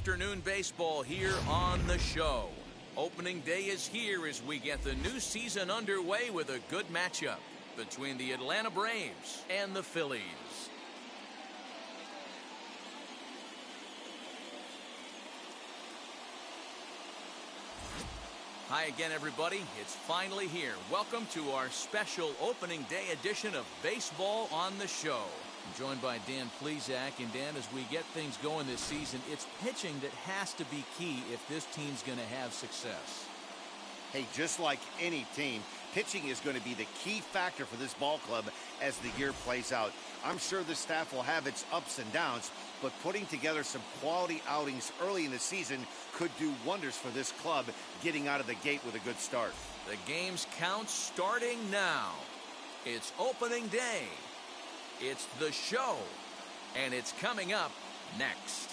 afternoon baseball here on the show. Opening day is here as we get the new season underway with a good matchup between the Atlanta Braves and the Phillies. Hi again, everybody. It's finally here. Welcome to our special opening day edition of Baseball on the Show. I'm joined by Dan Plesac. And Dan, as we get things going this season, it's pitching that has to be key if this team's going to have success. Hey, just like any team, pitching is going to be the key factor for this ball club as the year plays out. I'm sure the staff will have its ups and downs, but putting together some quality outings early in the season could do wonders for this club getting out of the gate with a good start. The game's count starting now. It's opening day. It's the show, and it's coming up next.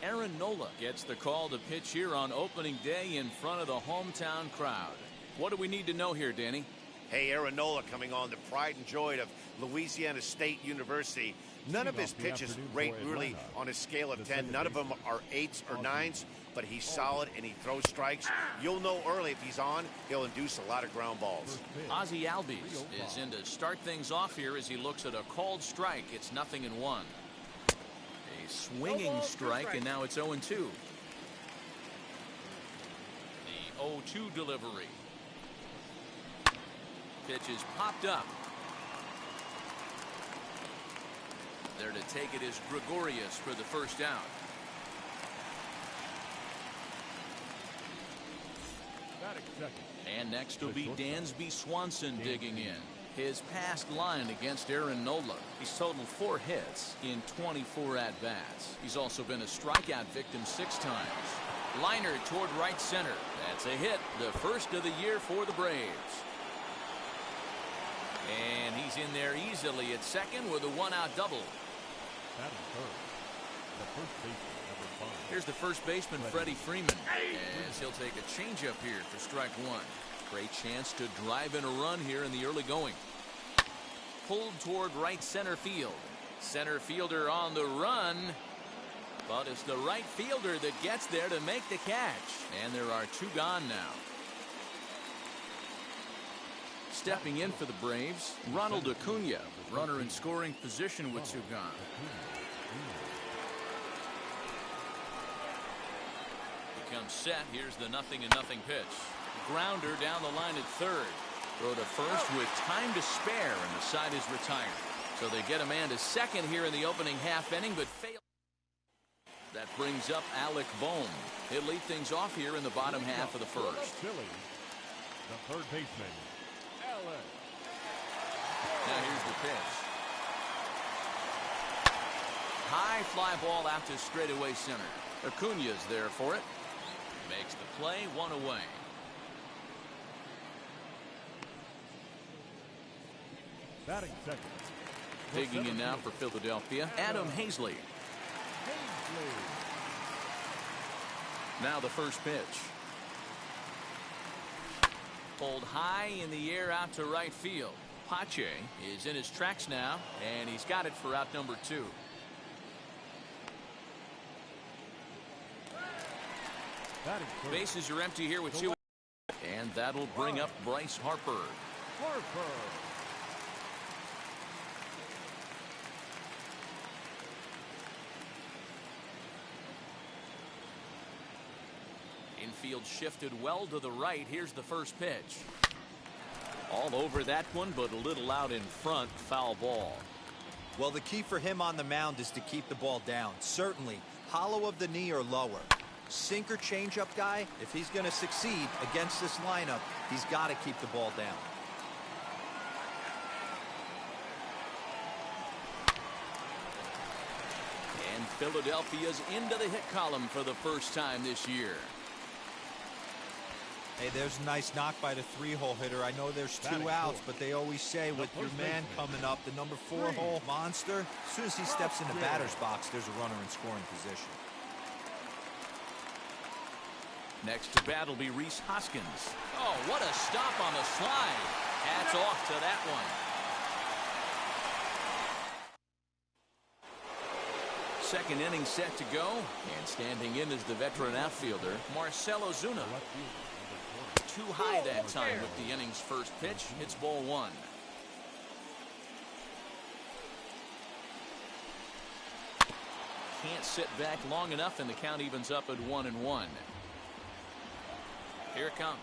Aaron Nola gets the call to pitch here on opening day in front of the hometown crowd. What do we need to know here, Danny? Hey, Aaron Nola coming on, the pride and joy of Louisiana State University. None of his pitches rate really on a scale of 10. None of them are 8s or 9s, but he's solid and he throws strikes. You'll know early if he's on, he'll induce a lot of ground balls. Ozzie Albies is in to start things off here as he looks at a called strike. It's 0-1. A swinging strike, and now it's 0-2. The 0-2 delivery. Pitch is popped up. There to take it is Gregorius for the first out. And next will be Dansby Swanson digging in. His past line against Aaron Nola. He's totaled 4 hits in 24 at-bats. He's also been a strikeout victim 6 times. Liner toward right center. That's a hit, the first of the year for the Braves. And he's in there easily at second with a 1-out double. Here's the first baseman, Freddie Freeman, as he'll take a changeup here for strike 1. Great chance to drive in a run here in the early going. Pulled toward right center field. Center fielder on the run. But it's the right fielder that gets there to make the catch. And there are 2 gone now. Stepping in for the Braves, Ronald Acuna, runner in scoring position with 2 gone. Becomes set. Here's the 0-0 pitch. Grounder down the line at third. Throw to first with time to spare, and the side is retired. So they get a man to second here in the opening half inning, but fail. That brings up Alec Bohm. He'll lead things off here in the bottom half of the first. The third baseman, Alec. Now here's the pitch. High fly ball out to straightaway center. Acuna's there for it. Makes the play, 1 away. Batting second. Digging in now for Philadelphia, Adam Hazley. Now the first pitch. Pulled high in the air out to right field. Pache is in his tracks now, and he's got it for out number 2. Bases are empty here with 2. And that'll bring up Bryce Harper. Infield shifted well to the right. Here's the first pitch. All over that one, but a little out in front. Foul ball. Well, the key for him on the mound is to keep the ball down. Certainly, hollow of the knee or lower. Sinker changeup guy, if he's going to succeed against this lineup, he's got to keep the ball down. And Philadelphia's into the hit column for the first time this year. Hey, there's a nice knock by the 3-hole hitter. I know there's 2 outs, but they always say with your man coming up, the number 4-hole monster, as soon as he steps in the batter's box, there's a runner in scoring position. Next to bat will be Rhys Hoskins. Oh, what a stop on the slide. Hats off to that one. Second inning set to go, and standing in is the veteran outfielder, Marcell Ozuna. Too high that time with the inning's first pitch. It's ball 1. Can't sit back long enough, and the count evens up at 1-1. Here it comes.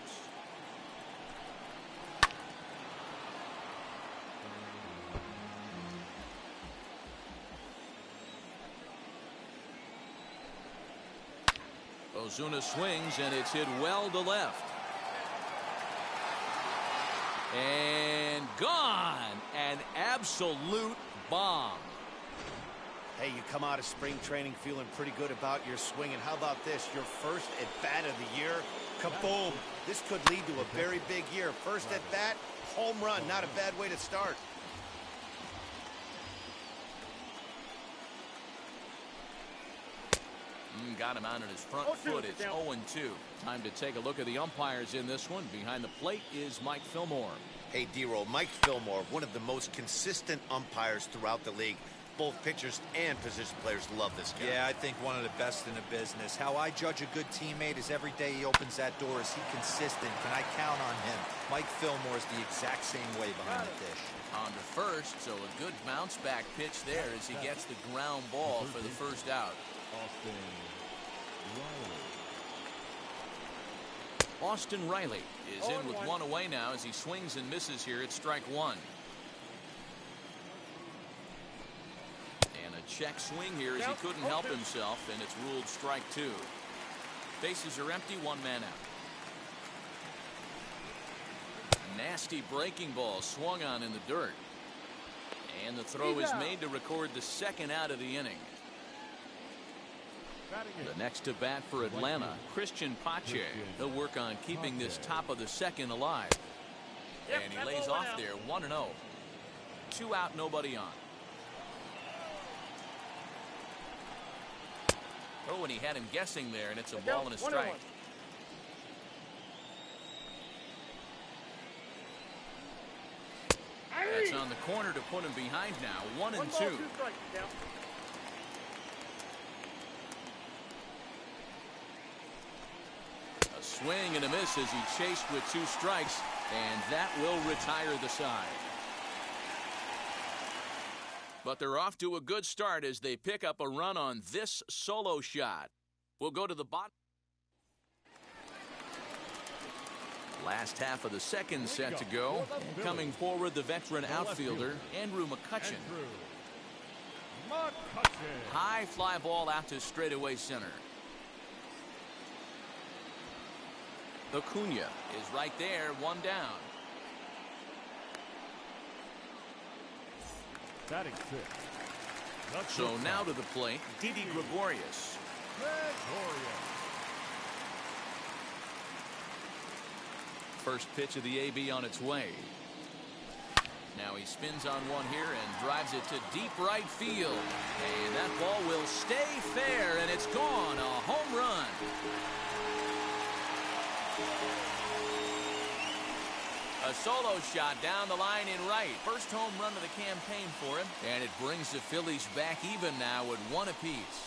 Ozuna swings, and it's hit well to left. And gone. An absolute bomb. Hey, you come out of spring training feeling pretty good about your swing, and how about this? Your first at-bat of the year, kaboom! This could lead to a very big year. First at-bat, home run, not a bad way to start. Got him out on his front foot. It's 0-2. Time to take a look at the umpires in this one. Behind the plate is Mike Fillmore. Hey, D-Roll, Mike Fillmore, one of the most consistent umpires throughout the league. Both pitchers and position players love this guy. Yeah, I think one of the best in the business. How I judge a good teammate is every day he opens that door, is he consistent? Can I count on him? Mike Fillmore is the exact same way behind the dish. On to first, so a good bounce back pitch there as he gets the ground ball for the first out. Austin Reilly is in with 1 away now as he swings and misses here at strike 1. And a check swing here as he couldn't help himself, and it's ruled strike 2. Bases are empty, 1 man out. Nasty breaking ball swung on in the dirt. And the throw is made to record the second out of the inning. The next to bat for Atlanta, Christian Pache. He'll work on keeping this top of the second alive. And he lays off there, 1-0. 2 out, nobody on. Oh, and he had him guessing there, and it's a ball and a strike. That's on the corner to put him behind now, 1-2. A swing and a miss as he chased with 2 strikes, and that will retire the side. But they're off to a good start as they pick up a run on this solo shot. We'll go to the bottom. Last half of the second set to go. Coming forward, the veteran outfielder, Andrew Mccutchen. High fly ball out to straightaway center. Acuna is right there, 1 down. So now to the plate, Didi Gregorius. First pitch of the AB on its way. Now he spins on one here and drives it to deep right field. And that ball will stay fair, and it's gone. A home run. A solo shot down the line in right. First home run of the campaign for him. And it brings the Phillies back even now at 1 apiece.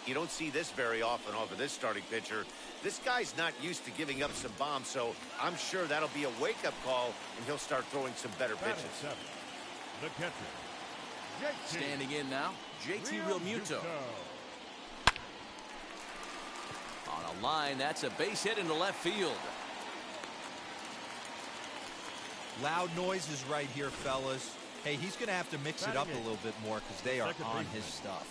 You don't see this very often over this starting pitcher. This guy's not used to giving up some bombs, so I'm sure that'll be a wake-up call, and he'll start throwing some better pitches. The catcher. Standing in now, JT Realmuto. On a line, that's a base hit into left field. Loud noises right here, fellas. Hey, he's going to have to mix it up a little bit more because they are on his stuff.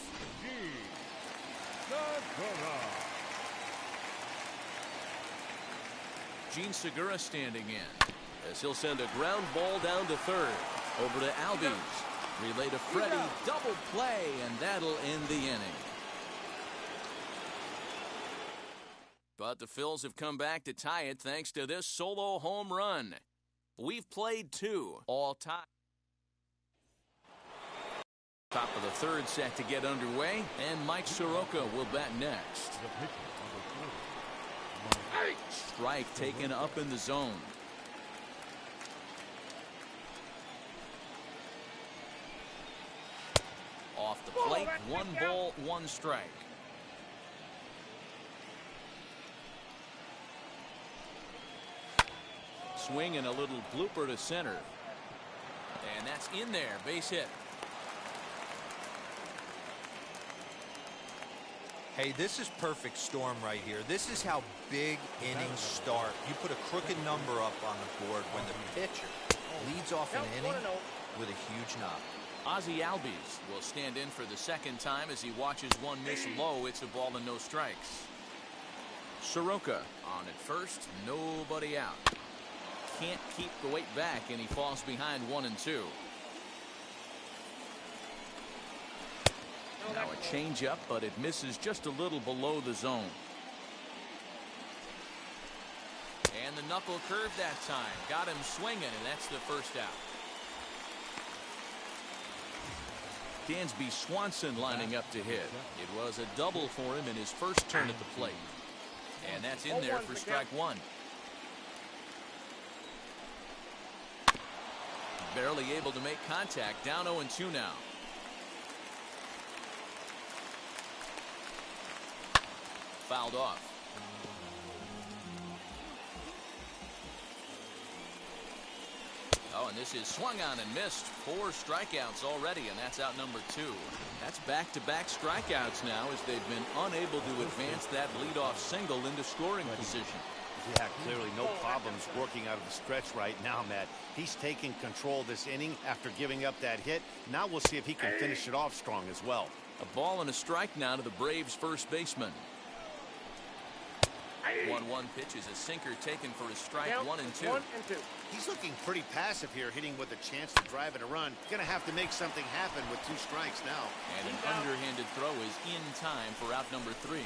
Gene Segura standing in as he'll send a ground ball down to third. Over to Albies. Relay to Freddie, double play, and that'll end the inning. But the Phils have come back to tie it thanks to this solo home run. We've played 2, all tied. Top of the third set to get underway, and Mike Soroka will bat next. Strike taken up in the zone. Off the plate, 1 ball, 1 strike. Swing and a little blooper to center. And that's in there, base hit. Hey, this is perfect storm right here. This is how big innings start. You put a crooked number up on the board when the pitcher leads off an inning with a huge knock. Ozzie Albies will stand in for the second time as he watches one miss low. It's a ball and no strikes. Soroka on at first, nobody out. Can't keep the weight back, and he falls behind 1 and 2. Now a changeup, but it misses just a little below the zone. And the knuckle curve that time. Got him swinging, and that's the first out. Dansby Swanson lining up to hit. It was a double for him in his first turn at the plate. And that's in there for strike 1. Barely able to make contact. Down 0-2 now. Fouled off. Oh, and this is swung on and missed. 4 strikeouts already, and that's out number 2. That's back-to-back strikeouts now as they've been unable to advance that leadoff single into scoring position. Yeah, clearly no problems working out of the stretch right now, Matt. He's taking control of this inning after giving up that hit. Now we'll see if he can finish it off strong as well. A ball and a strike now to the Braves' first baseman. 1-1 pitch is a sinker taken for a strike. 1 and 2. He's looking pretty passive here, hitting with a chance to drive it a run. Gonna have to make something happen with 2 strikes now. And an underhanded throw is in time for out number 3.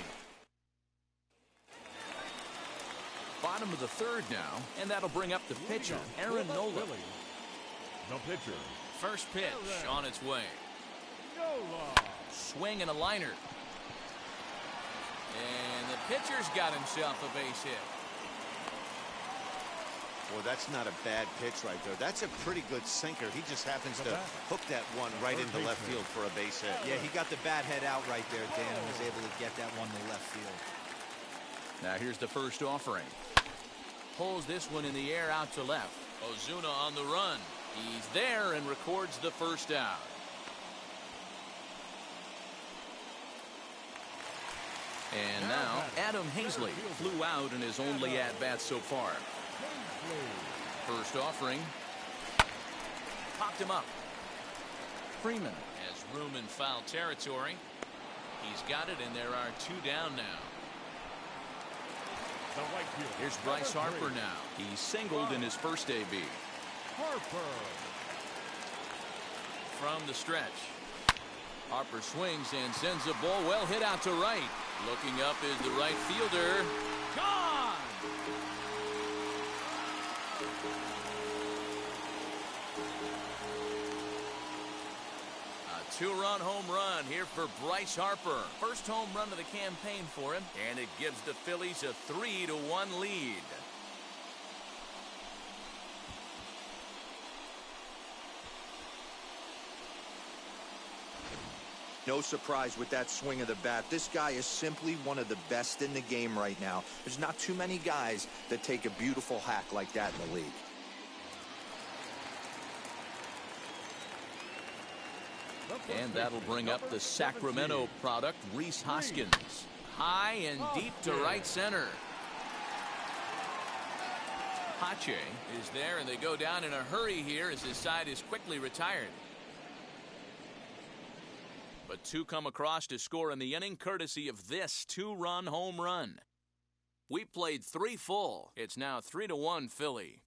Bottom of the third now, and that'll bring up the pitcher, Aaron Nola. The pitcher. First pitch on its way. Swing and a liner. And the pitcher's got himself a base hit. Well, that's not a bad pitch right there. That's a pretty good sinker. He just happens to hook that one right into left field for a base hit. Yeah, he got the bat head out right there, Dan, and was able to get that one to left field. Now here's the first offering. Pulls this one in the air out to left. Ozuna on the run. He's there and records the first out. And now Adam Hazley flew out in his only at-bat so far. First offering. Popped him up. Freeman has room in foul territory. He's got it, and there are 2 down now. Here's Bryce Harper now. He's singled in his first AB. Harper. From the stretch. Harper swings and sends a ball well hit out to right. Looking up is the right fielder. Gone! A 2-run home run here for Bryce Harper. First home run of the campaign for him, and it gives the Phillies a 3-1 lead. No surprise with that swing of the bat. This guy is simply one of the best in the game right now. There's not too many guys that take a beautiful hack like that in the league. And that'll bring up the Sacramento product, Rhys Hoskins. High and deep to right center. Pache is there, and they go down in a hurry here as his side is quickly retired. But 2 come across to score in the inning, courtesy of this 2-run home run. We played 3 full. It's now 3-1 Philly.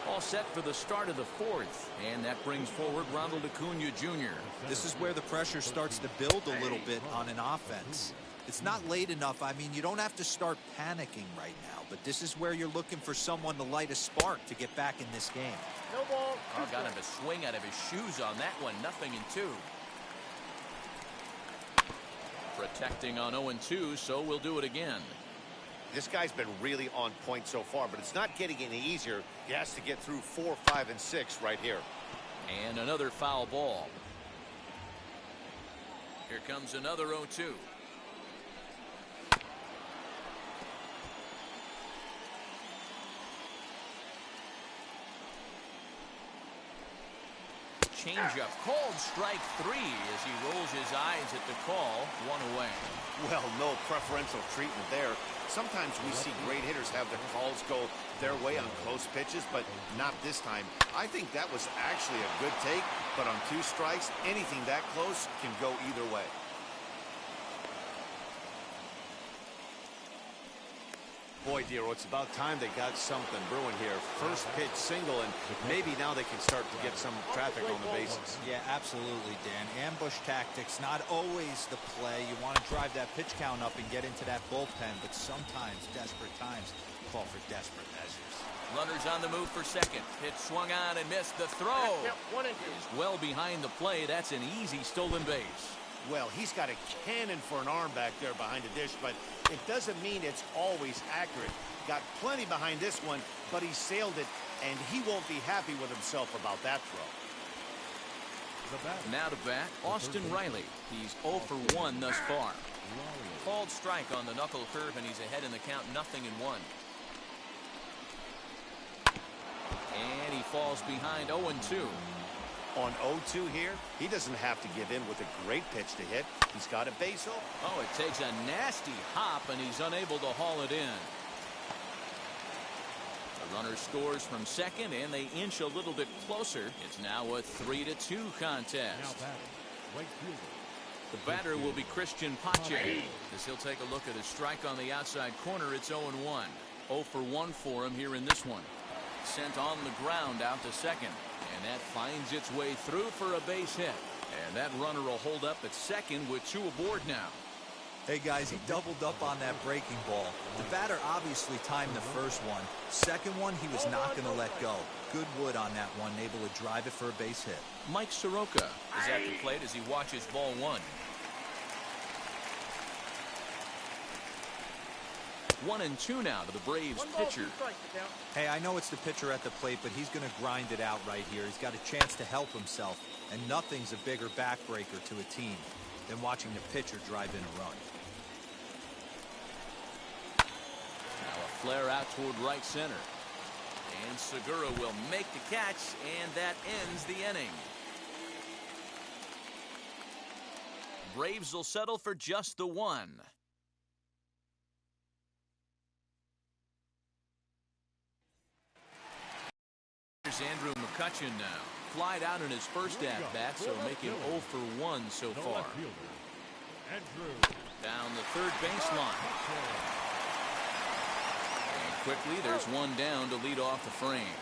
All set for the start of the fourth, and that brings forward Ronald Acuna Jr. This is where the pressure starts to build a little bit on an offense. It's not late enough. I mean, you don't have to start panicking right now, but this is where you're looking for someone to light a spark to get back in this game. No ball. Oh, got him to swing out of his shoes on that one. 0-2. Protecting on 0-2, so we'll do it again. This guy's been really on point so far, but it's not getting any easier. He has to get through 4, 5, and 6 right here. And another foul ball. Here comes another 0-2. Changeup called strike 3 as he rolls his eyes at the call. 1 away. Well, no preferential treatment there. Sometimes we see great hitters have their calls go their way on close pitches, but not this time. I think that was actually a good take, but on 2 strikes, anything that close can go either way. Boy, Dero, it's about time they got something brewing here. First pitch single, and maybe now they can start to get some traffic on the bases. Yeah, absolutely, Dan. Ambush tactics, not always the play. You want to drive that pitch count up and get into that bullpen, but sometimes desperate times call for desperate measures. Runners on the move for second. Pitch swung on and missed. The throw is well behind the play. That's an easy stolen base. Well, he's got a cannon for an arm back there behind the dish, but it doesn't mean it's always accurate. Got plenty behind this one, but he sailed it, and he won't be happy with himself about that throw. Now to bat, Austin Reilly. He's 0 for 1 thus far. Called strike on the knuckle curve, and he's ahead in the count, 0-1. And he falls behind 0-2. On 0-2 here, he doesn't have to give in with a great pitch to hit. He's got a base hit. Oh, it takes a nasty hop, and he's unable to haul it in. The runner scores from second, and they inch a little bit closer. It's now a 3-2 contest. The batter will be Christian Pache, as he'll take a look at his strike on the outside corner. It's 0-1. 0 for 1 for him here in this one. Sent on the ground out to second. And that finds its way through for a base hit. And that runner will hold up at second with 2 aboard now. Hey, guys, he doubled up on that breaking ball. The batter obviously timed the first one. Second one, he was not going to let go. Good wood on that one, able to drive it for a base hit. Mike Soroka is at the plate as he watches ball 1. 1-2 now to the Braves pitcher. Hey, I know it's the pitcher at the plate, but he's going to grind it out right here. He's got a chance to help himself, and nothing's a bigger backbreaker to a team than watching the pitcher drive in a run. Now a flare out toward right center. And Segura will make the catch, and that ends the inning. Braves will settle for just the 1. Here's Andrew Mccutchen now. Flied out in his first at-bat, so making 0 for 1 so far. Down the third baseline. And quickly, there's one down to lead off the frame.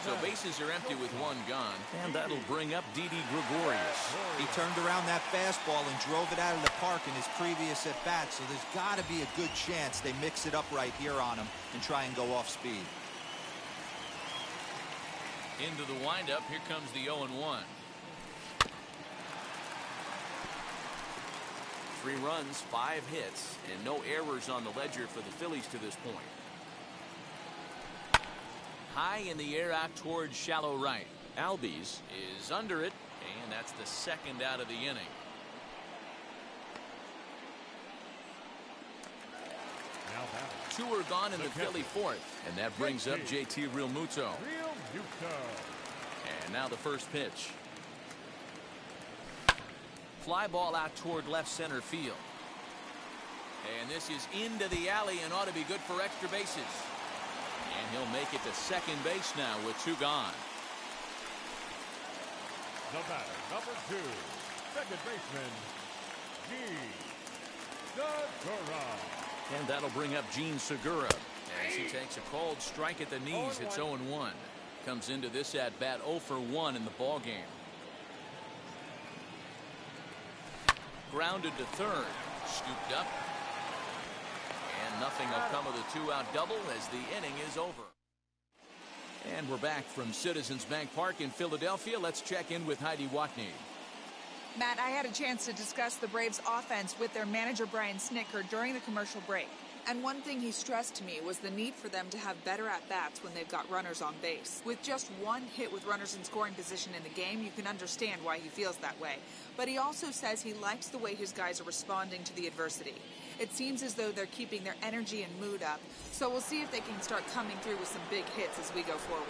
So bases are empty with 1 gone, and that'll bring up Didi Gregorius. He turned around that fastball and drove it out of the park in his previous at-bat, so there's got to be a good chance they mix it up right here on him and try and go off speed. Into the windup, here comes the 0-1. 3 runs, 5 hits, and no errors on the ledger for the Phillies to this point. High in the air out towards shallow right. Albies is under it, and that's the second out of the inning. Two are gone in the Philly fourth, and that brings up JT Realmuto. And now the first pitch. Fly ball out toward left center field. And this is into the alley and ought to be good for extra bases. And he'll make it to second base now with 2 gone. The batter, number 2, second baseman, Segura. And that'll bring up Gene Segura as he takes a called strike at the knees. Hits 0-1. Comes into this at bat 0 for 1 in the ball game. Grounded to third. Scooped up. And nothing will come of the 2-out double as the inning is over. And we're back from Citizens Bank Park in Philadelphia. Let's check in with Heidi Watney. Matt, I had a chance to discuss the Braves' offense with their manager Brian Snitker during the commercial break. And one thing he stressed to me was the need for them to have better at-bats when they've got runners on base. With just one hit with runners in scoring position in the game, you can understand why he feels that way. But he also says he likes the way his guys are responding to the adversity. It seems as though they're keeping their energy and mood up. So we'll see if they can start coming through with some big hits as we go forward.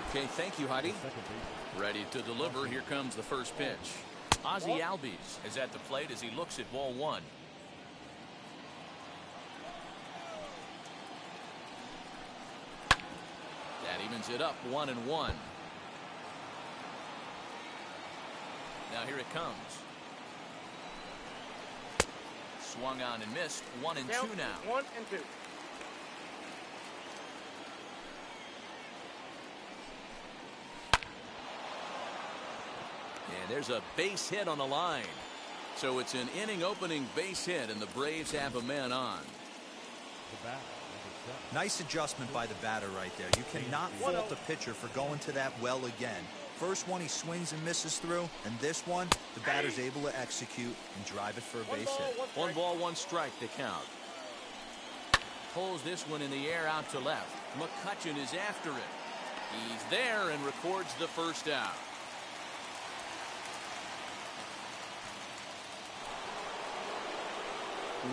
Okay, thank you, Heidi. Ready to deliver. Here comes the first pitch. Ozzie Albies is at the plate as he looks at ball one. That evens it up 1-1. Now here it comes. Swung on and missed. 1-2 now. 1-2. And there's a base hit on the line. So it's an inning opening base hit, and the Braves have a man on. Nice adjustment by the batter right there. You cannot fault the pitcher for going to that well again. First one he swings and misses through, and this one the batter's able to execute and drive it for a base hit. 1 ball, 1 strike to count. Pulls this one in the air out to left. Mccutchen is after it. He's there and records the first out.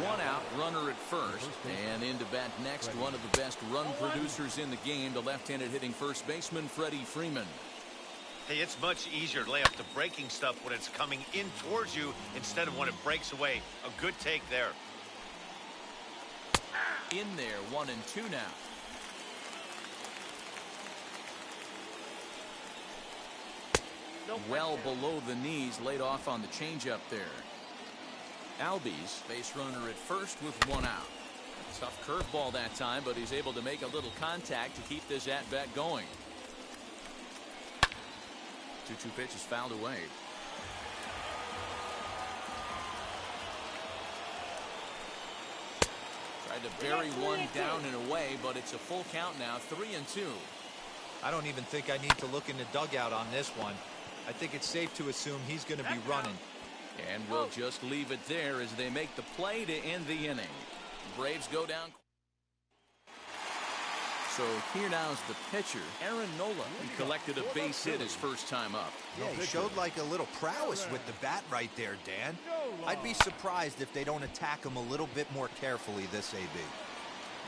One out, runner at first, and into bat next, one of the best run producers in the game, the left-handed hitting first baseman Freddie Freeman. Hey, it's much easier to lay up the breaking stuff when it's coming in towards you instead of when it breaks away. A good take there. In there, 1-2 now. Well below the knees, laid off on the changeup there. Albies, base runner at first with 1 out. Tough curveball that time, but he's able to make a little contact to keep this at-bat going. 2-2 pitch is fouled away. Tried to bury one down and away, but it's a full count now, 3-2. I don't even think I need to look in the dugout on this one. I think it's safe to assume he's going to be running. And we'll just leave it there as they make the play to end the inning. Braves go down. So here now is the pitcher, Aaron Nola. He collected a base hit his first time up. Yeah, he showed like a little prowess with the bat right there, Dan. I'd be surprised if they don't attack him a little bit more carefully this AB.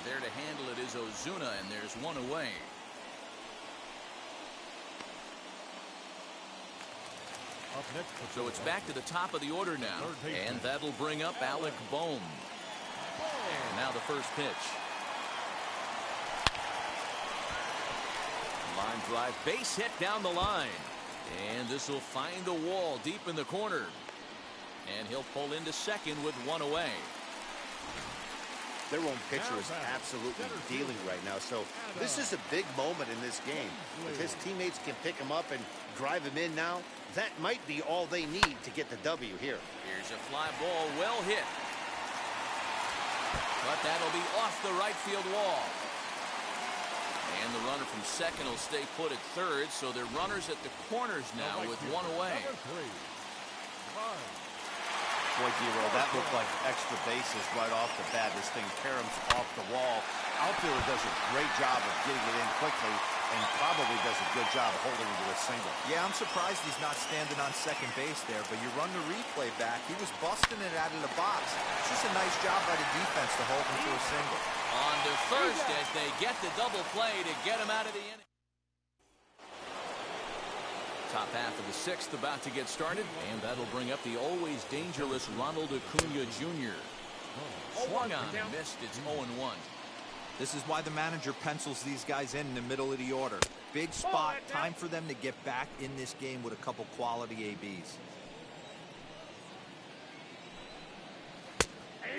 There to handle it is Ozuna, and there's one away. So it's back to the top of the order now, and that'll bring up Alec Bohm. And now the first pitch. Line drive, base hit down the line. And this will find the wall deep in the corner. And he'll pull into second with 1 away. Their own pitcher is absolutely dealing right now, so this is a big moment in this game. If his teammates can pick him up and drive him in now, that might be all they need to get the W here. Here's a fly ball, well hit. But that'll be off the right field wall. And the runner from second will stay put at third, so they're runners at the corners now with 1 away. Boy, D-Roll, that looked like extra bases right off the bat. This thing caroms off the wall. Outfielder does a great job of getting it in quickly and probably does a good job of holding it to a single. Yeah, I'm surprised he's not standing on second base there, but you run the replay back. He was busting it out of the box. It's just a nice job by the defense to hold him to a single. On to first as they get the double play to get him out of the inning. Top half of the 6th about to get started, and that'll bring up the always dangerous Ronald Acuna Jr. Swung on and missed. It's 0-1. This is why the manager pencils these guys in the middle of the order. Big spot, time for them to get back in this game with a couple quality ABs.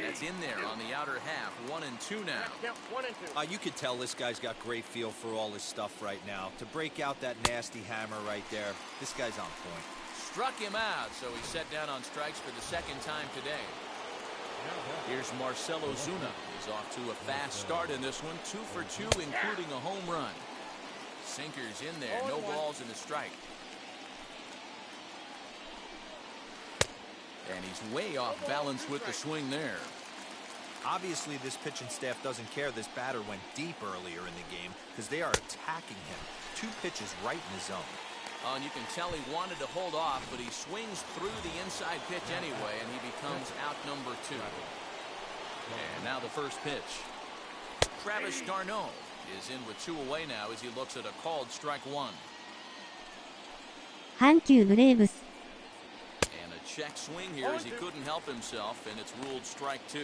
That's It's in there on the outer half. 1-2 now. You could tell this guy's got great feel for all his stuff right now. To break out that nasty hammer right there, this guy's on point. Struck him out, so he's set down on strikes for the second time today. Here's Marcell Ozuna. He's off to a fast start in this one. 2 for 2, including a home run. Sinker's in there. No balls and a strike. And he's way off balance with the swing there. Obviously, this pitching staff doesn't care this batter went deep earlier in the game because they are attacking him. 2 pitches right in his zone. And you can tell he wanted to hold off, but he swings through the inside pitch anyway, and he becomes out number 2. And now the first pitch. Travis d'Arnaud is in with 2 away now as he looks at a called strike 1. 阪急ブレーブス And a check swing here as he couldn't help himself, and it's ruled strike 2.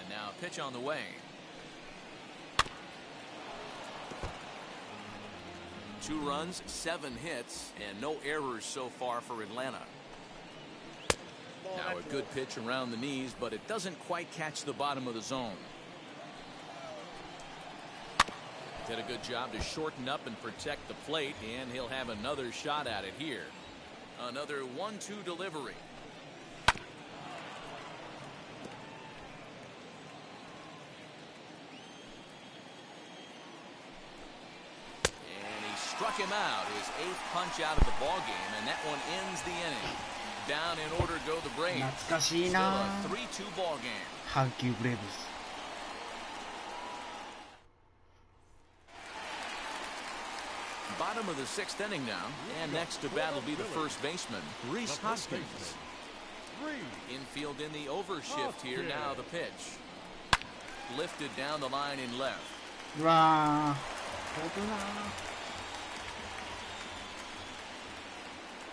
And now a pitch on the way. 2 runs, 7 hits, and no errors so far for Atlanta. Now a good pitch around the knees, but it doesn't quite catch the bottom of the zone. Did a good job to shorten up and protect the plate, and he'll have another shot at it here. Another 1-2 delivery. Struck him out, his 8th punch out of the ball game, and that one ends the inning. Down in order go the Braves. Still a 3-2 ball game. 阪急ブレーブス Bottom of the 6th inning now, and next to bat will be the first baseman, Rhys Hoskins. Infield in the overshift here. Now the pitch. Lifted down the line in left. うわー飛ぶな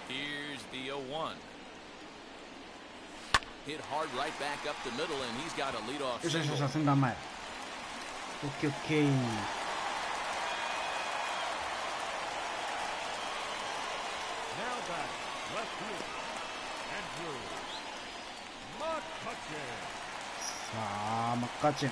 Here's the 0-1. Hit hard right back up the middle, and he's got a leadoff よしよしよし single. センター前オッケーオッケー Now back, left field. Andrew Mccutchen. さあマッカーチェン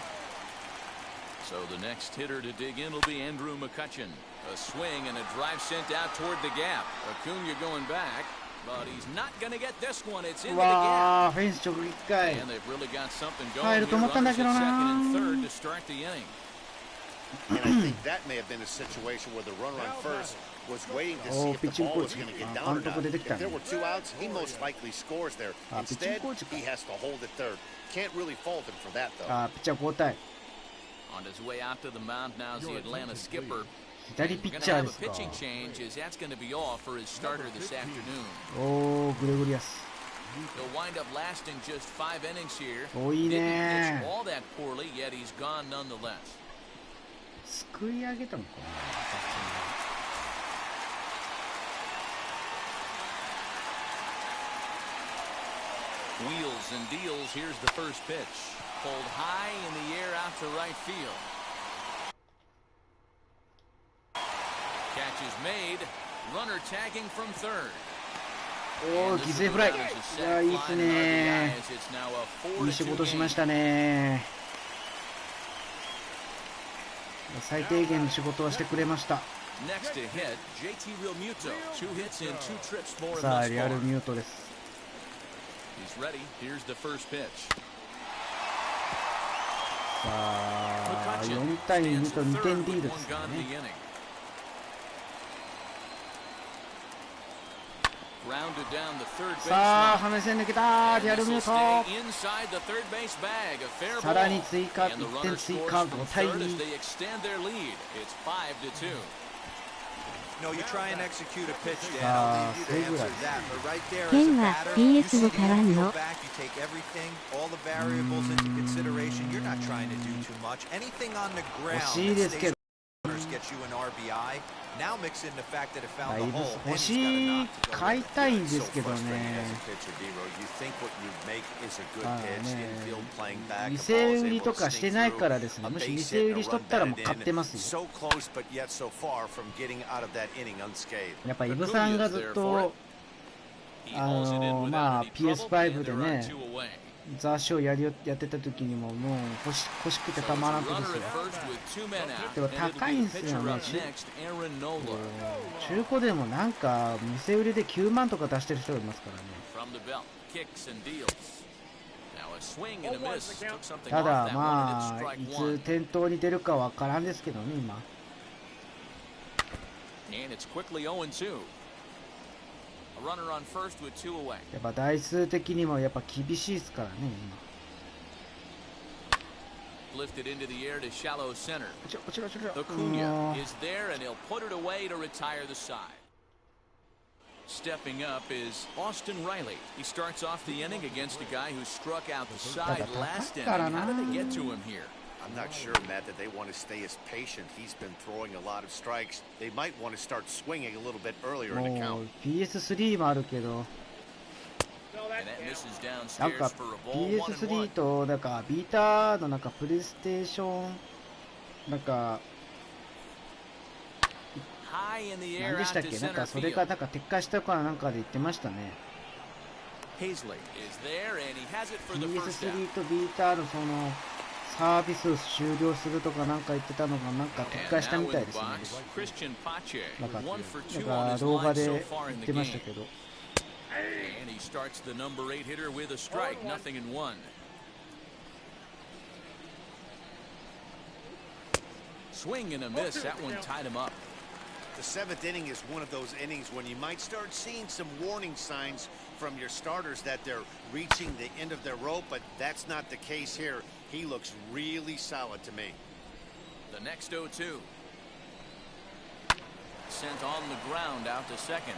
So the next hitter to dig in will be Andrew Mccutchen. A swing and a drive sent out toward the gap. Acuna going back, but he's not going to get this one. It's into the わ gap. ーフェンス直撃かい And they've really got something going 入る here. と思ったんだ Runners けど at な second and third to start the inning. And I think that may have been a situation where the runner on first was waiting to see if the ball was going to get down or not. If there were 2 outs, he most likely scores there. Instead, he has to hold at third. Can't really fault him for that, though. あーピッチャー交代 On his way out to the mound now is the Atlanta skipper. 左ピ We're ッ going チ to ャー have で a すか pitching change as that's going to be all for his starter this afternoon. おーグレゴリアス He'll wind up lasting just 5 innings here. おいい Didn't ね pitch all that poorly, yet he's gone nonetheless. すくい上げたのかな Wheels and deals. Here's the first pitch. Pulled high in the air out to right field. Catch is made. Runner tagging from third. おお犠牲フライいやいいっすねいい仕事しましたね最低限の仕事はしてくれましたさあリアルミュートですさあ4対2と2点リードですからねさあ、羽線抜けたリアルミュートさらに追加1点追加5対2 剣は PS5 からの惜しいですけど星買いたいんですけどね犠牲売りとかしてないからですねもし犠牲売りしとったらもう買ってますよやっぱイブさんがずっとまあ PS5 でねザ・ショーやってた時にももう欲しくてたまらんくですよ。でも高いんですよね。中古でもなんか店売りで9万とか出してる人がいますからね。ただまあいつ店頭に出るかわからんですけどね今。やっぱ台数的にもやっぱ厳しいですからね今。Lifted into the air to shallow center. Acuna is there and he'll put it away to retire the side. Stepping up is Austin Reilly. He starts off the inning against a guy who struck out the side last inning. How did they get to him here? I'm not sure, Matt, that they want to stay as patient. He's been throwing a lot of strikes. They might want to start swinging a little bit earlier in the count. PS3 もあるけど。なんか PS3 となんかビーターのなんかプレイステーションなんか何でしたっけ、なんかそれがなんか撤回したからなんかで言ってましたね。 PS3 とビーターのそのサービスを終了するとかなんか言ってたのがなんか撤回したみたいですね。なんか動画で言ってましたけど。And he starts the number 8 hitter with a strike, 0-1. Swing and a miss, that one tied him up. The seventh inning is one of those innings when you might start seeing some warning signs from your starters that they're reaching the end of their rope, but that's not the case here. He looks really solid to me. The next 0-2. Sent on the ground out to second.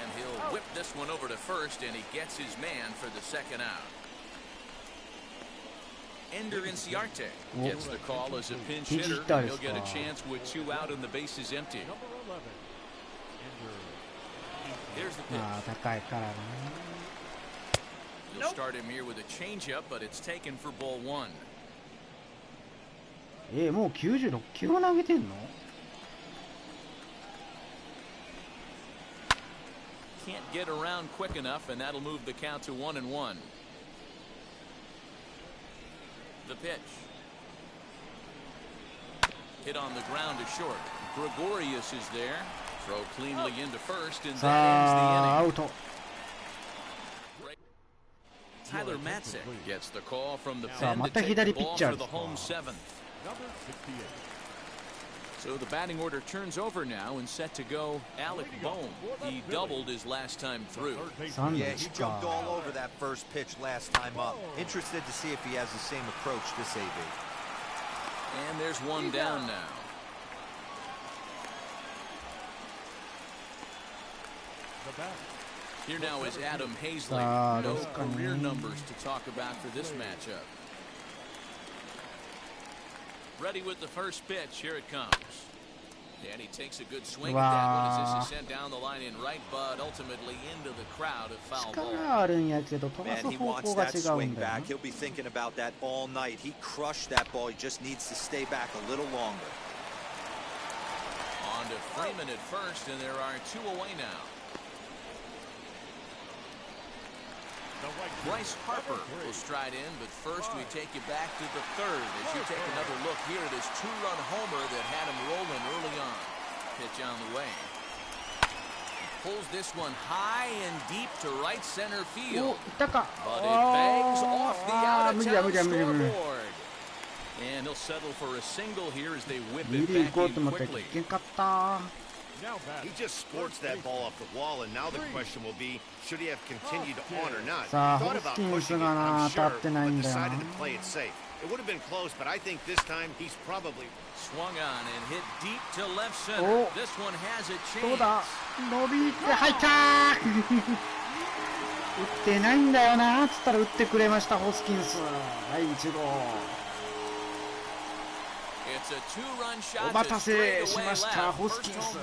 And he'll whip this one over to first, and he gets his man for the second out. Ender Inciarte gets the call as a pinch hitter. He'll get a chance with 2 out and the bases empty. Here's the pitch. He'll start him here with a changeup, but it's taken for ball 1. もう96キロ投げてんの？Can't get around quick enough, and that'll move the count to 1-1. The pitch. Hit on the ground to short. Gregorius is there. Throw cleanly into first, and that ends the inning. Tyler Matzek gets the call from the pen to take the ball for the home 7th. So the batting order turns over now and set to go Alec Bohm. He doubled his last time through. Yeah, he jumped all over that first pitch last time up. Interested to see if he has the same approach this AB. And there's one down now. Here now is Adam Hazley. No career numbers to talk about for this matchup. Ready with the first pitch. Here it comes. And he takes a good swing at that one as this is sent down the line in right, but ultimately into the crowd of foul ball. Man, he wants that swing back. He'll be thinking about that all night. He crushed that ball. He just needs to stay back a little longer. On to Freeman at first, and there are 2 away now. Bryce Harper will stride in, but first we take you back to the 3rd as you take another look here at his 2-run homer that had him rolling early on. Pitch on the way. He pulls this one high and deep to right center field. But it bangs off the out-of-town scoreboard. And he'll settle for a single here as they whip it back in quickly. He just sports that ball off the wall, and now the question will be, should he have continued on or not? Thought about pushing it, I'm sure, but decided to play it safe. It would have been close, but I think this time he's probably swung on and hit deep to left center. This one has a chance. 伸びて入ったー。打ってないんだよなーつったら打ってくれましたホスキンス。第1号。お待たせしましたホスキンス。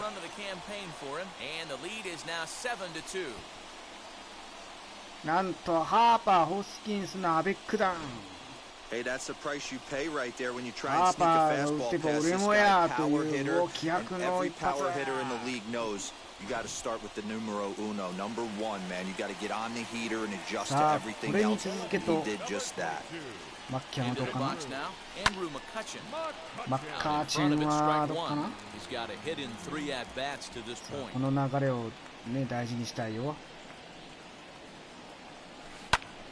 なんとハーパー、ホスキンスのアベック弾。Hey, that's the price you pay right there when you try and sneak a fastball past this guy, power hitter. And every power hitter in the league knows you got to start with the numero uno, number one, man. You got to get on the heater and adjust to everything else. He did just that. Into the box now, Andrew Mccutchen. Mccutchen はどうかな。 He's got a hit in 3 at bats to this point. この流れをね大事にしたいよ。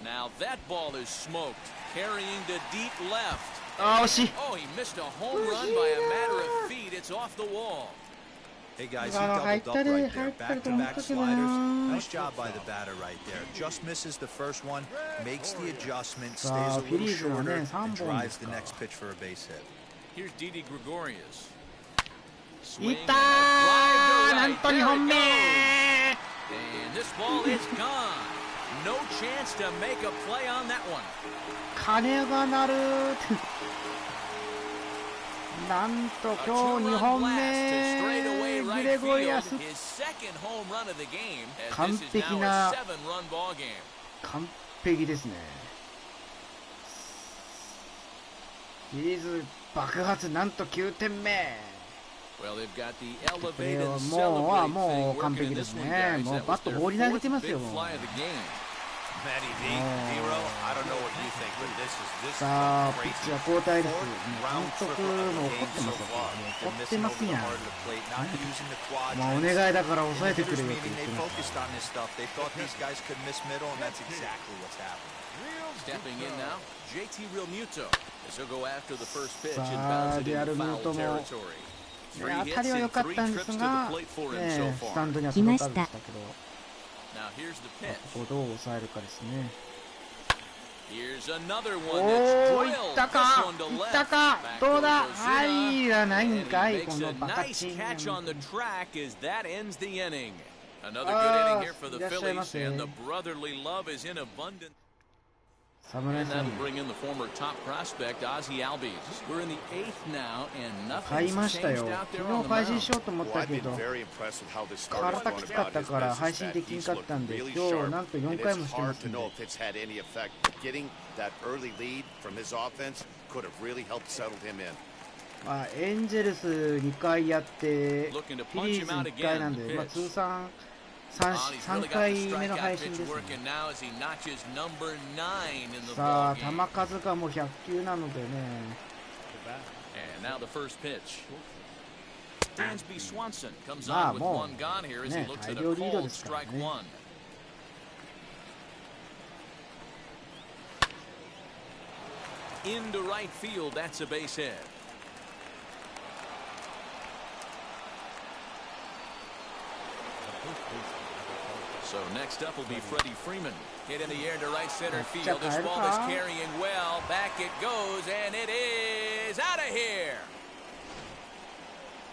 Now that ball is smoked, carrying to deep left. あ、惜しい。 Oh, he missed a home run by a matter of feet. It's off the wall. Hey guys, he doubled up right there. Back-to-back sliders. Nice job by the batter right there. Just misses the first one, makes the adjustment, stays a little shorter, and drives the next pitch for a base hit. Here's Didi Gregorius. いったー、なんと2本目。 And this ball is gone. No chance to make a play on that one. 鐘が鳴る。なんと今日2本目、グレゴリアス。完璧な、完璧ですね。シリーズ爆発、なんと9点目。これはもう完璧ですね。もうバット放り投げてますよ。さあ、ピッチャー交代です。監督も怒ってますよ。怒ってますやん。まあお願いだから抑えてくれよって言ってます。さあ、リアルミュートも当たりは良かったんですが、スタンドには届かずでしたけど。ここをどう抑えるかですね。おー、いったか、いったか、どうだ、入らないんかい、このバカチン。あー、いらっしゃいませ。侍さん買いましたよ。昨日配信しようと思ったけど体きつかったから配信できんかったんで、今日なんと4回もしてますんで。まあエンゼルス2回やってフィリーズ1回なんで、まあ通算3回目の配信ですね。さあ、球数がもう100球なのでね。まあもう、ね、大量リードですからね。Into right field, that's a base hit. So next up will be Freddie Freeman. Hit in the air to right center field. This ball is carrying well. Back it goes, and it is out of here.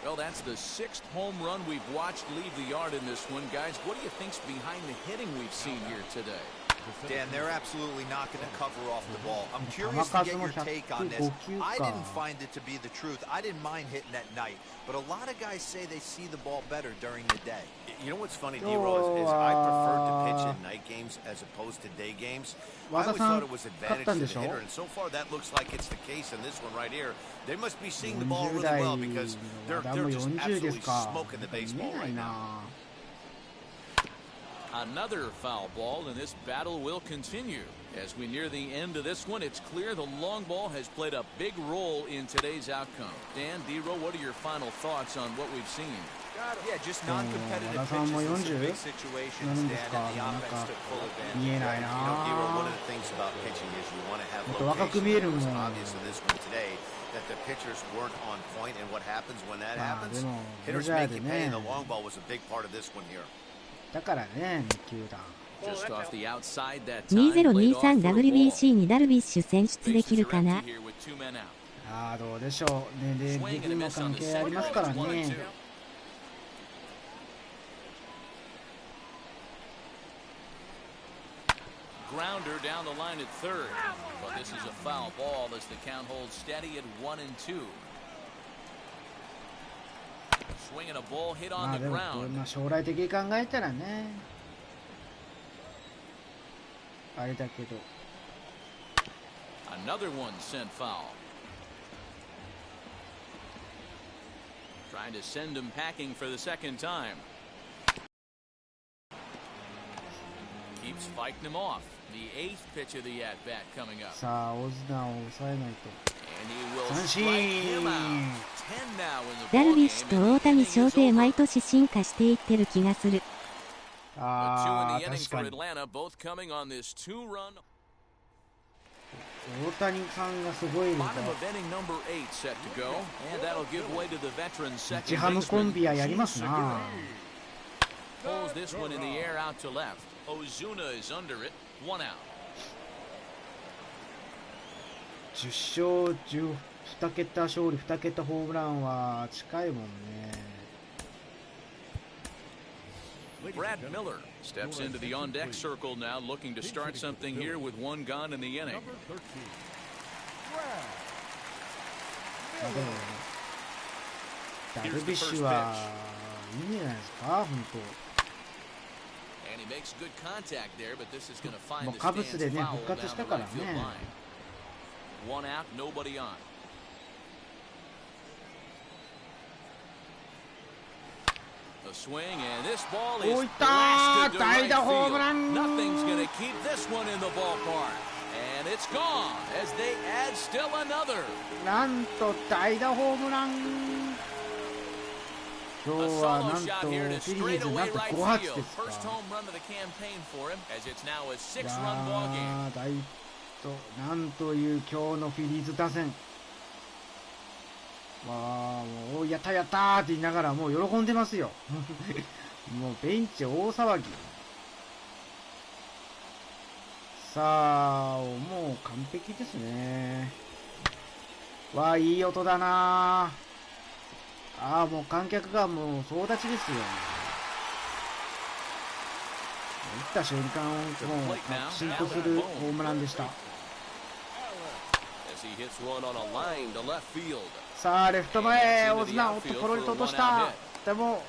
Well, that's the 6th home run we've watched leave the yard in this one. Guys, what do you think's behind the hitting we've seen here today? Dan, they're absolutely not going to cover off the ball. I'm curious to get your take on this. I didn't find it to be the truth. I didn't mind hitting at night, but a lot of guys say they see the ball better during the day. You know what's funny, D-Rose, is I prefer to pitch in night games as opposed to day games. I always thought it was advantage to the hitter, and so far that looks like it's the case in this one right here. They must be seeing the ball really well because they're just absolutely smoking the baseball right now. Another foul ball, and this battle will continue. As we near the end of this one, it's clear the long ball has played a big role in today's outcome. Dan, D-Row, what are your final thoughts on what we've seen? Yeah, just non-competitive pitches in big situations, Dan, and the offense took full advantage. You know, D-Row, one of the things about pitching is you want to have location. It was obvious in this one today that the pitchers weren't on point, and what happens when that happens? Hitters make you pay, and the long ball was a big part of this one here. だからね、2球団。2023WBC にダルビッシュ選出できるかな。ああ、どうでしょう。年齢的にも関係ありますからね。Grounder down the line at third, but this is a foul ball as the count holds steady at 1-2. Swinging a ball hit on the ground. まあ将来的に考えたらね、あれだけど。Another one sent foul. Trying to send him packing for the second time. Keeps fighting him off. The 8th pitch of the at-bat coming up. さあオズナを抑えないと。 And he will 三 strike 振。 him out. 10 now in the ダルビッシ ballgame. ュと大谷翔平毎年進化していってる気がする。ああ But 2 in the inning 確か for に Atlanta, both coming on this 2-run. 大谷さんがすごいの Bottom か of inning number 8 set to go, and that'll give way to the veteran 日 second ハムコ baseman ンビはやりますな。 Pulls this one in the air out to left. Ozuna is under it. 1 out. 10勝2桁勝利2桁ホームランは近いもんね。 Brad Miller steps into the on-deck circle now, looking to start something here with 1 gone in the inning. まあでもダルビッシュはいいんじゃないですか本 And he makes good contact there, but this is going to 当。 find もう the カブス stands でね foul 復活し down た the から right field ね。 line. 1 out, nobody on. The swing, and this ball is おいったー blasted to 代 right 打ホームラ field. ン。 Nothing's going to keep this one in the ballpark. And it's gone as they add still another. なんと代打ホームラン。今 A 日はな solo んと shot フ here ィ to リーズなん straightaway と right 5発 field. ですか。 First home run of the campaign for him, as it's now a い 6-run ball game. やー大となんという今日のフィリーズ打線。まあもうやったやったーって言いながらもう喜んでますよ。もうベンチ大騒ぎ。さあもう完璧ですね。わあいい音だなー。ああもう観客がもう総立ちですよ。打った瞬間もう確信とするホームランでした。 As he hits one on a line to left field. さあレフト前オズナおっとポロリと落とした。でも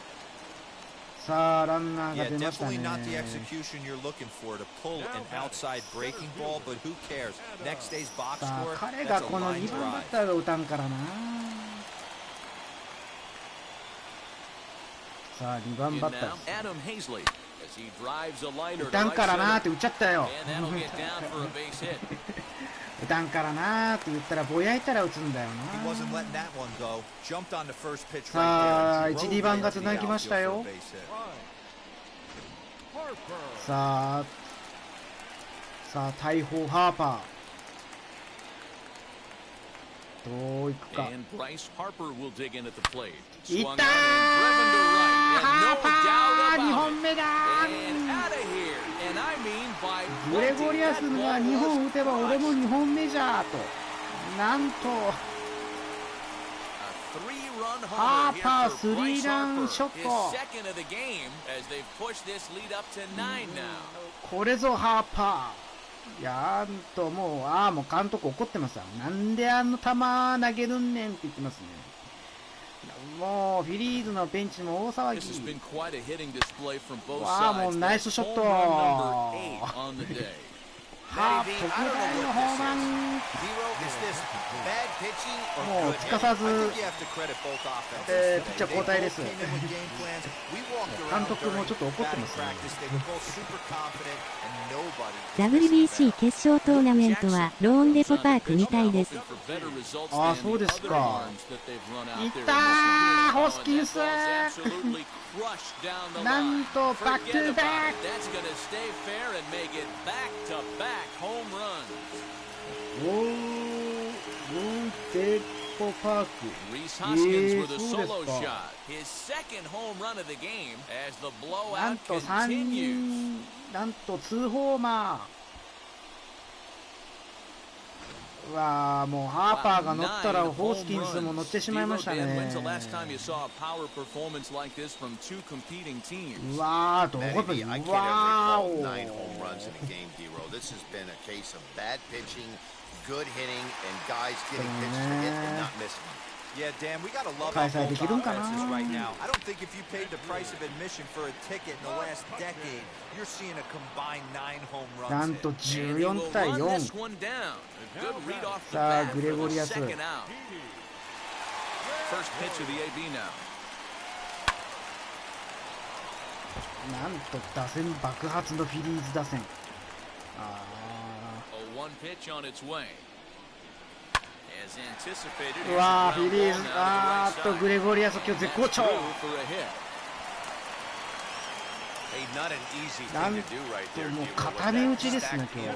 さあランナーが Yeah, 出ましたね。 definitely not the execution you're looking for to pull an outside breaking ball, but who cares? Next day's box さあ score, 彼が that's a この line 2番バッ drive. ターが打たんからな。さあ2番 In バッター now, です。 Adam Hazley as he drives a liner 打 to たん right からなーっ center. て打っちゃったよ。 And that'll get down for a base hit. 打たんからなーって言ったらぼやいたら打つんだよ He な。 wasn't letting that one go. Jumped on the first pitch さあ right there. 1、2番がつなぎましたよ。さあさあ大砲ハーパーどういくか。 And Bryce Harper will dig in at the plate. い Swung った on ー and driven to right. ハ And ーパ no ー doubt 2 about 本 it. 目だ And out of here. And I mean by グレゴ plenty. リア That スが ball 2 was 本打てば俺も crushed. 2本目じゃとなんと A 3-run homer Harper, here for 3 Bryce ラン Harper. ショッ His ト second of the game as they've pushed this lead up to 9 now. これぞハーパー。いやーんともうもう監督怒ってますよ。なんであの球投げるんねんって言ってますね。もうフィリーズのベンチも大騒 This has ぎ。 been quite a hitting display from both わあも sides. うナイスショット。 Home run number 8 on the day. ハー特大のホームラン。 Is this bad pitching or もう good すかさず I think you have to credit both offenses. ピッチャー交代です。 They both came in with game plans. We walked 監 around 督もちょっと怒って batting ますね。 practice. They were both super confident, and nobody. WBC 決勝トーナメントはローンデポパークみたいです。あ、そうですか。いったーホスキンスなんとバックトゥバックローデポパーク。そうですか。なんと3人、なんと2ホーマー。うわーもうハーパーが乗ったらホースキンスも乗ってしまいましたね。うわーどこで Maybe I う can't わ ever ー recall 9 home runs in a game, D-Row. This has been a case of bad pitching, good hitting, and guys getting pitches to hit and not missing. Yeah, Dan, we gotta love 開催できるんかな。 right now. I don't think if you paid the price of admission for a ticket in the last decade, you're seeing a combined 9 home runs. なんと14対4。さあグレゴリアス。First pitch of the AB now. なんと打線爆発のフィリーズ打線。あA one pitch on its way. As anticipated. うわーフィリーズ、あーっとグレゴリアス今日絶好調。なんともう固め打ちですね今日。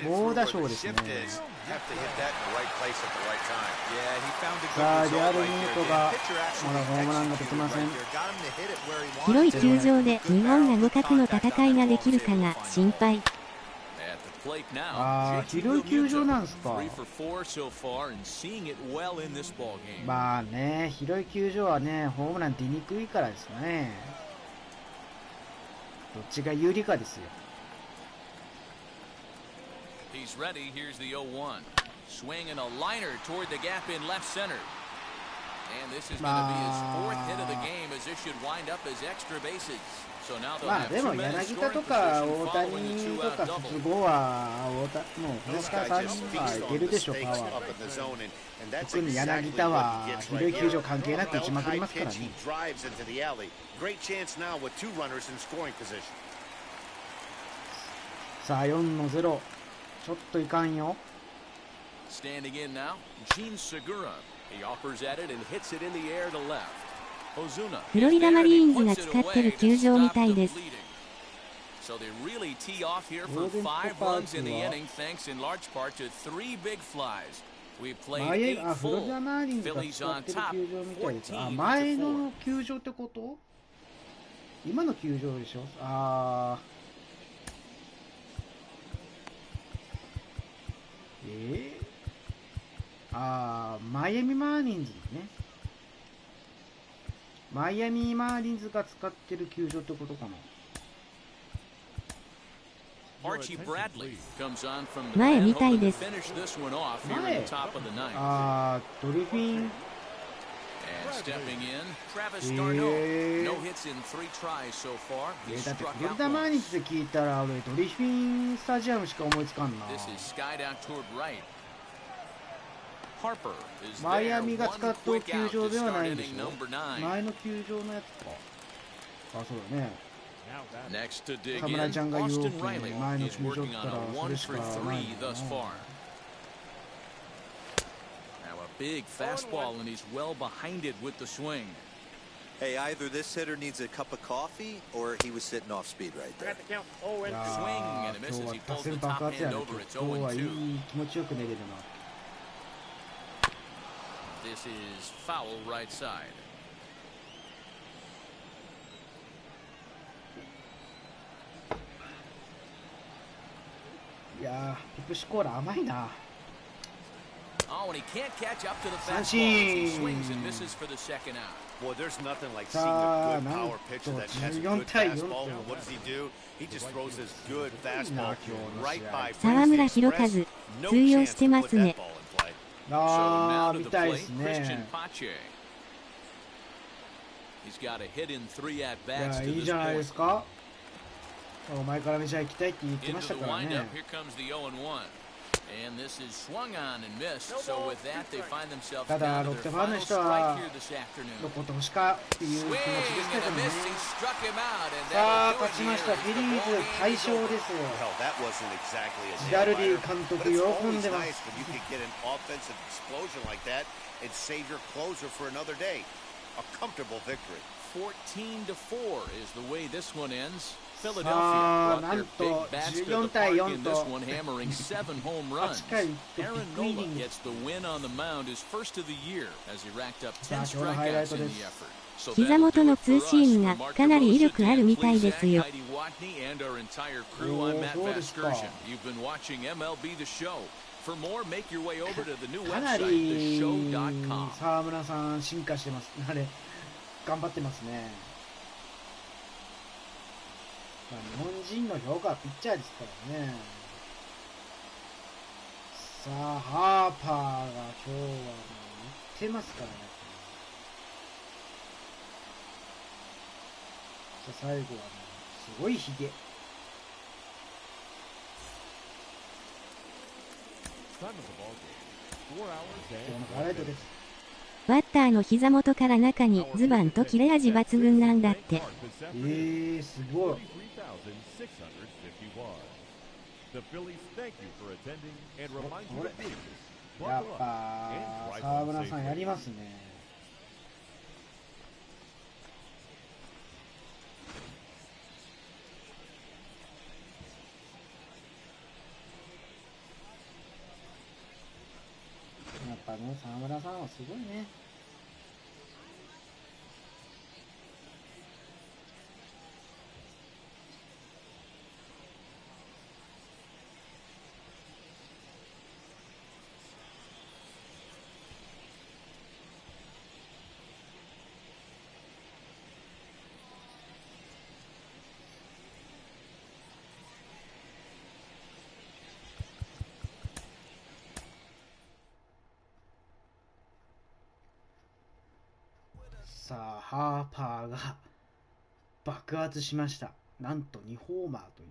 猛打賞ですね。さあリアルミートがまだホームランが出てません。広い球場で日本が互角の戦いができるかが心配。ああ広い球場なんですか。まあね広い球場はねホームラン出にくいからですね。どっちが有利かですよ。He's ready. Here's the 0-1. Swing and a liner toward the gap in left center. And this is going to be his 4th hit of the game as this should wind up as extra bases. So now they'll まあ have でも tremendous 柳田と scoring か position 大 following 谷 the とか two-out 筒 double. 香はもう大谷さんにはいけるでしょうパワー。特に柳田は広い球場関係なく打ちまくりますからね。さあ4-0。ちょっといかんよ。Standing in now, Gene Segura. He offers at it and hits it in the air to left. Ozuna. フロリダマリーンズが使ってる球場みたいです。So they really tee off here for 5 runs in the inning, thanks in large part to 3 big flies. We played 8フロリ full. ダマリーンズが Phillies 使っ on てる top, 球場みたいです。あ、 14前 to の球場ってこと？今の球場でしょ。ああマイアミマーリンズね。マイアミマーリンズが使ってる球場ってことかな。Archie Bradley comes on from the 前 bat, みたい hoping で to す。 finish this one off here in the top of the ninth. あードリフィン。 And stepping in, Travis d'Arnaud. No hits in 3 tries so far. He だって struck フロリ out ダマー once. リンズで聞いたら俺ドリフィンスタジアムしか思いつかんな。 This is skied out toward right. Harper is マイ there. アミが One 使っとる quick 球 out 場 to ではな start いんでし inning ょ。 number 9. 前の球場のやつか。あ、そうだね。 Next to dig カムラ in, ちゃんが言う Austin に Reilly. 前の He's 球場っ working て言 on ったら a そ 1 for れしかない 3 thus far. Now a big fastball, and he's well behind it with the swing. Hey, either this hitter needs a cup of coffee or he was sitting off speed right there. いやー Swing and a 今 miss 日 as は he 打 pulls 線 the 爆 top 発や end ね。 over. It's 今日はい 0-2. い気持ちよく寝れるな。 This is foul right side. いやーペプシコーラ甘いな。 Oh, and he can't catch up to the fastball as 三 he 振。 swings and misses for the second out. Boy, there's nothing like seeing さ a あ good なん power pitcher と that has a 14 good 対4 fastball. と What does he do? He just throws his good fastball right by 沢村博和 No 通用 chance して to ま put す that ね。 ball in play. あ So ー now 見 to the たい plate, です Christian ね。 Pache. He's got a hit in 3 at い bats や to いい this じゃないで point. すか。前からメジャー行きたいって言ってま Into した the からね。 windup, here comes the 0-1. And this is swung on and missed. So with that, they find themselves ただ down ロ to ッテ their ファンの final 人 strike は here this afternoon. どことしかっていう気持ち Swing ですけ and ど a ね。 miss. He struck him out, and さあ that'll do 勝 it ちました。 here フィ as リ the ー ball ズ game 大 is 勝 over. です。 Hell, that wasn't exactly a ジダルデ nail ィ監 biter, 督 but it's 喜ん always でま nice す。 when you can get an offensive explosion like that and save your closer for another day. A comfortable victory. 14-4 is the way this one ends. さ Philadelphia あ brought な their ん big と bats to 14 the 対 park 4 in と this one, hammering 7 home runs. 8回とビ Aaron ッグイニン Nola グ。 gets the win on the mound, his first of the year, as he racked up さあ 10 今日のハイライ strikeouts ト in で the す。 effort. So 膝 that'll 元 do の it ツ for ーシーム us. が For かなり威 Mark 力ある DeRosa, みたい Dan です Plesac, よ。 Heidi Watney, and our entire crew Oh, on Matt そうですか。 Vasgersian. You've been watching MLB The Show. For more, make your way over to the new かな website, り theshow.com. 沢村さん進化してます。あれ頑張ってますね。まあ日本人の評価はピッチャーですからね。さあハーパーが今日はもう見てますからね。さあ最後はね、すごいヒゲ。ハイライトです。バッターの膝元から中にズバンと切れ味抜群なんだって。すごい。やっぱ沢村さんやりますね。やっぱね、沢村さんはすごいね。さあ、ハーパーが爆発しました。なんと2ホーマーという。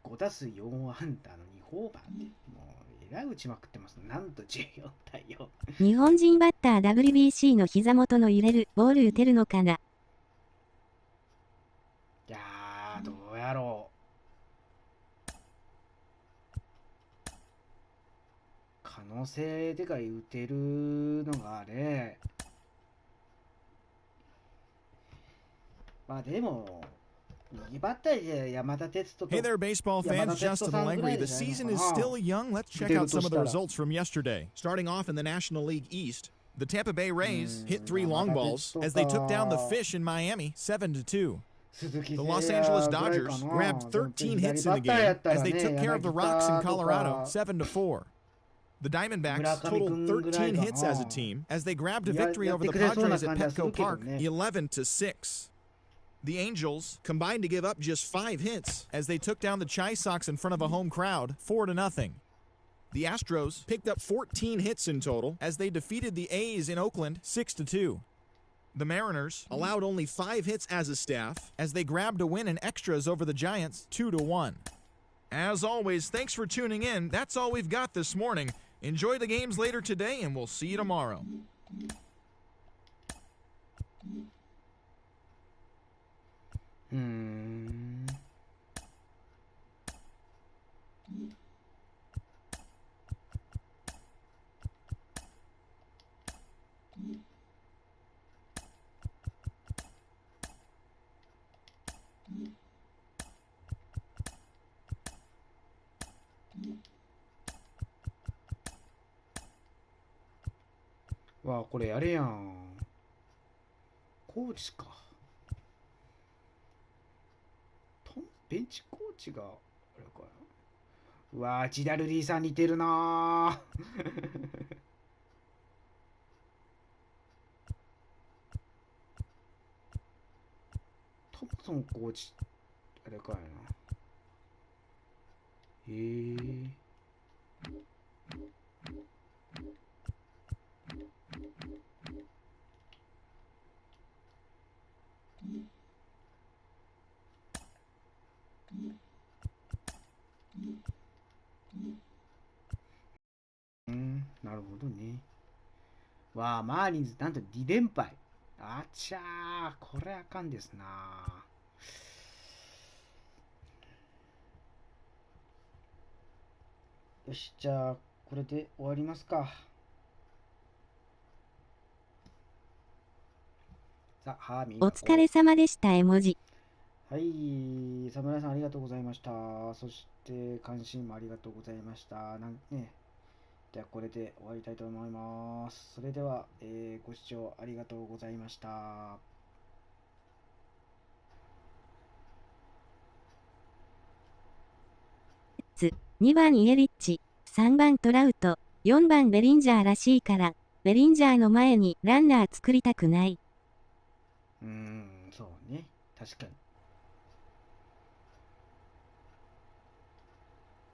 5打数4安打の2ホーマーって、もうえらい打ちまくってます。なんと14対4。日本人バッター WBC の膝元の揺れるボール打てるのかな。いやー、どうやろう。可能性でかい打てるのがね。まあでも、右バッターで山田哲人と。 Hey there, baseball fans. Justin Allegri. The season is still young. Let's check out some of the results from yesterday. Starting off in the National League East, the Tampa Bay Rays hit 3 long balls as they took down the Fish in Miami 7-2. The Los Angeles Dodgers grabbed 13 hits in the game as they took care of the Rocks in Colorado 7-4. The Diamondbacks totaled 13 hits as a team as they grabbed a victory over the Padres at Petco Park 11-6. The Angels combined to give up just 5 hits as they took down the Chi Sox in front of a home crowd 4-0. The Astros picked up 14 hits in total as they defeated the A's in Oakland 6-2. The Mariners allowed only 5 hits as a staff as they grabbed a win in extras over the Giants 2-1. As always, thanks for tuning in. That's all we've got this morning. Enjoy the games later today and we'll see you tomorrow. わあ、これやれやん。コーチか。ベンチコーチが、あれかな。うわあ、ジダルディさん似てるなトムソンコーチ、あれかやな。なるほどね。わあ、マーリンズ、なんと2連敗。あちゃー、これあかんですな。よし、じゃあ、これで終わりますか。さあ、歯磨こう。お疲れ様でした、絵文字。はい、侍さんありがとうございました。そして、関心もありがとうございました。じゃあこれで終わりたいと思います。それでは、ご視聴ありがとうございました。2番イエリッチ、3番トラウト、4番ベリンジャーらしいから、ベリンジャーの前にランナー作りたくない。そうね。確かに。